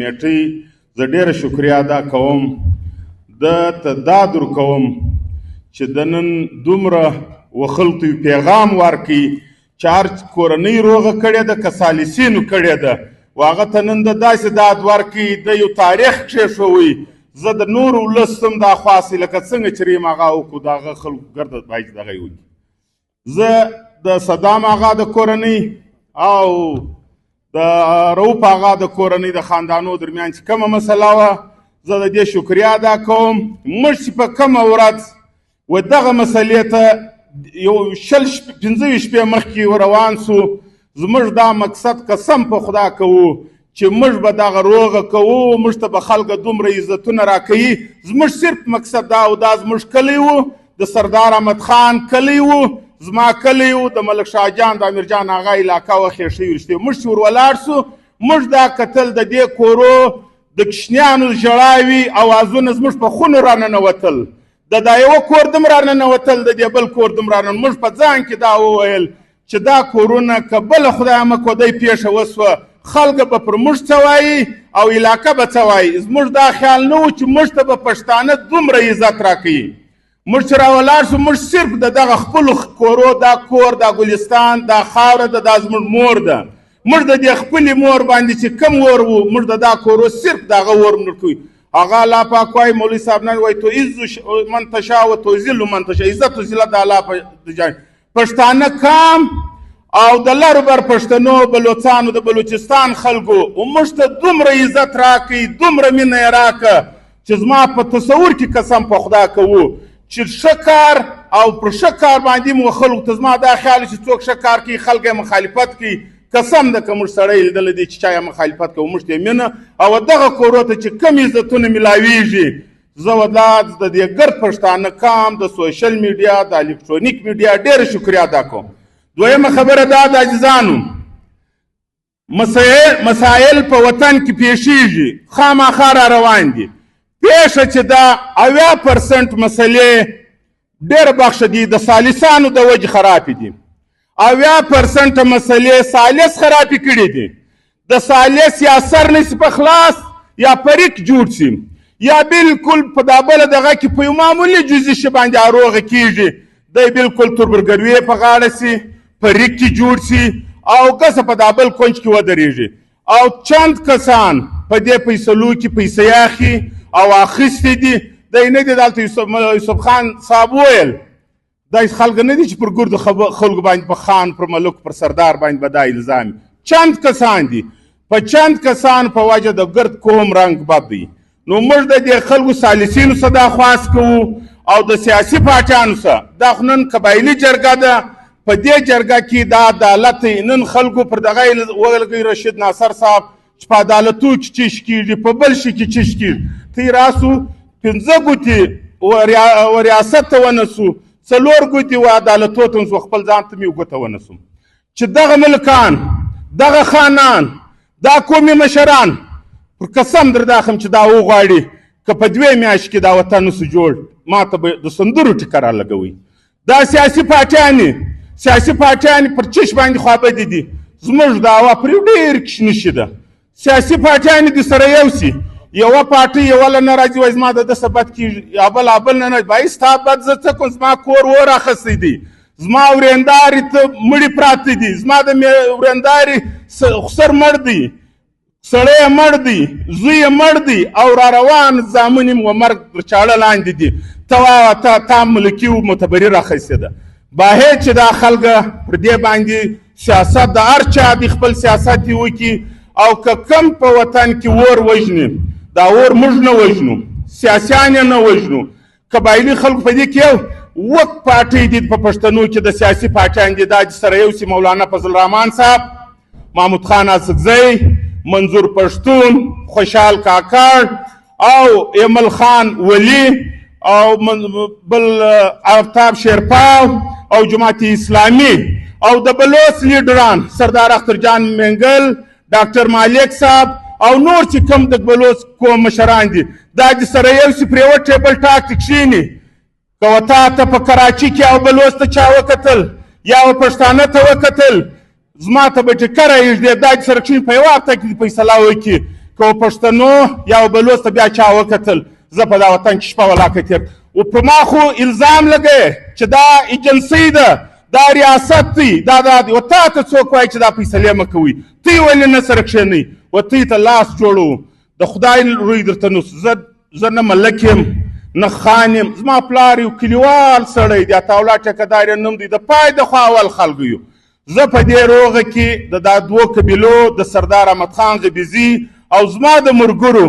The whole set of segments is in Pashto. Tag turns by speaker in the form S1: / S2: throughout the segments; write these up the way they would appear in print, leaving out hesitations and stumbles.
S1: میټۍ زه ډېره شکریه ادا کوم ده ته دا در کوم چې د نن دومره وخلکو ته پیغام ورکړي چې هر کورنۍ روغه کړې ده که ثالثینو کړې ده و هغه ته نن د داسې داد ورکړي د یو تاریخ کښېښوئ زه د نورو ولس هم دا خواستې لکه څنګه چې ریم هغه وکړو د هغه خلکو ګرده باید دغه یې وکړي زه د صدام هغه د کورنۍ او د رؤف هغه د کورنۍ د خاندانو درمیان چې کومه مسله وه زه د دې شکریه ادا کوم موږ چې په کومه ورځ و دغه مسلې ته یو 15 شپې مخکې روان سو زموږ دا مقصد قسم په خدا کوو چې موږ به دغه روغه کوو موږ ته به خلکه دومره عزتونه راکوي زموږ صرف مقصد دا او دا زموږ کلی و د سردار احمد خان کلی و زما کلی و د ملک شاه جان د امیر جان هغه علاقه وه خیر شوي رښتې موږ چې ور ولاړ سو موږ دا کتل د دې کورو د کوچنیانو ژړاوي اوازونه زموږ په خونو راننوتل د دا یوه کور دم راننوتل د دې بل کور دم رانن موږ په ځان کې دا وویل چې دا کورونه که بله خدای مکودی پیښه وسوه خلکه به پر موږ څه وایي او علاقه به څه وایي زموږ دا خیال نه و چې موږ ته به پښتانه دومره عزت راکوي موږ چې راولاړ شو موږ صرف د دغه خپلو کورو دا کور دا ګلستان دا خاوره ده دا زموږ مور ده موږ د دې خپلې مور باندې چې کم ور و موږ د دا کورو صرف دغه ور مړ کوي هغه الله پاک وایي مولوي صاحب نه وایي تعز من تشاء و تذل من تشاء عزت و ذلت د الله په جای پښتانه کام او د لر بر پښتنو بلوڅانو د بلوچستان خلکو موږ ته دومره عزت راکوي دومره مینه یې راکه چې زما په تصور کې قسم په خدا کوو چې ښه کار او پر ښه کار باندې مو خلکو ته زما دا خیال چې څوک ښه کار کوي خلک یې مخالفت کوي قسم ده که موږ سړی لیدلی دی چې چا یې مخالفت کوي موږ ته یې مینه او دغه کورو ته چې کم عزتونه میلاویږي زه ولاد د دې ګرد پښتانه کام د سوشل میډیا د الکترونیک میډیا ډېره شکریه ادا کوم دویمه خبره دا د عزیزانو مسایل په وطن کې پیښیږي خامخا را روان دي پیښه چې دا 80% مسلې ډېر بخښه دي د ثالثانو د وجې خرابې دي 80% مسلې ثالث خرابې کړي دي د ثالث یا سر نشي په خلاص یا پریک جوړ شي یا بالکل په دا بله دغه کې په یو معمولي جزي شي باندې اروغه کېږي دی بالکل تربرګروي په غاړه سي پریک کې جوړ شي او کسه په دا بل کونج کې ودرېږي او چند کسان په دې فیصلو کې پیسې اخلي او اخیستې دي دی نه دي دلته یوسف خان صاحب ویل دا خلک نه دي چې پر ګردو خلکو باندې په خان پر ملک پر سردار باندې به دا الزام چند کسان دي په چند کسان په وجه د ګرد کوم رنګ بد دی نو موږ د دې خلکو ثالثینو څخه دا خواست کوو او د سیاسي پاټیانو څخه دا خو نن قبایلي جرګه ده په دې جرګه کې دا عدالت نن خلکو پر دغه ویل رشید ناصر صاحب چې په عدالتو کې چش کېږي په بل شي کې چش کېږي تی راسو 15 ګوتې و ریاست ته ونسو 4 ګوتې و عدالتو ته نسو خپل ځان ته مې یو ګوته ونسو چې دغه ملکان دغه خانان دا قومي مشران پر قسم در داخم چې دا وغواړي که په 2 میاشتې کې دا وطن نسو جوړ ما ته به د سندرو ټیکه رالګوي دا سیاسي پاټیانې پر چش باندې خوابدي دي زموږ دعوا پر یو ډېر کوچني شي ده سیاسي پاټیانې د سره یو سي یوه پاټۍ یوله نه راځي وایي زما د ده څه بد کېږي یا بل نه بایي ستا بد زه څه کوم زما کور اور اخیستی دی زما ورېندارې ته مړي پراته دي زما د ورېندارې خسر مړ دی سړی یې مړ دی زوی یې مړ دی او را روان زامن یې و مرګ تر چاړه لاندې دي ته وایه تا ملکي و معتبري راخیستې ده باید چې دا خلکه پر دې باندې سیاست د هر چا د خپل سیاست یې وکړي او که کم په وطن کې اور وژني دا اور موږ نه وژنو سیاسیان یې نه وژنو قبایلي خلکو په دې کې یو وک پاټۍ دي په پښتنو کې د سیاسي پاټیان دي دا چې سره یو سي مولانا فضل الرحمن صاحب محمود خان اڅکزی منظور پښتون خوشحال کاکړ او ایمل خان ولی او بل آفتاب شیرپاو او جماعت اسلامي او د بلوچ لیډران سردار اختر جان منګل ډاکټر مالک صاحب او نور چې کوم د بلوچ کوم مشران دي دا چې سره یو سي پر یوه ټیبل ټاک ته کښېني که وتا ته په کراچي کې او بلوچ ته چا وکتل یا پښتانه ته وکتل زما ته به ټکره یږدي دا چې سره کښېني په یوه هفته کې فیصله وکړي که پښتنو یا بلوڅ ته بیا چا وکتل زه په دا وطن کې شپه ولاکه تېر و په ما خو الزام لګی چې دا ایجنسۍ ده دا ریاست دی دا و تا ته څوک وایي چې دا فیصلې مه کوئ تی ولې نه سره کښېنئ و تی ته لاس جوړو د خدای روی درته نوس زه نه ملک یم نه خان یم زما پلار یو کلیوال سړی دی عطاالله ټیکهدار یې نوم دی د پای د خوا اول خلکو یو زه په دې روغه کې د دا دوو قبیلو د سردار احمد خان غبیزي او زما د ملګرو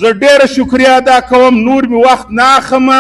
S1: زه ډېره شکریه ادا کوم نور مې وخت نه اخلمه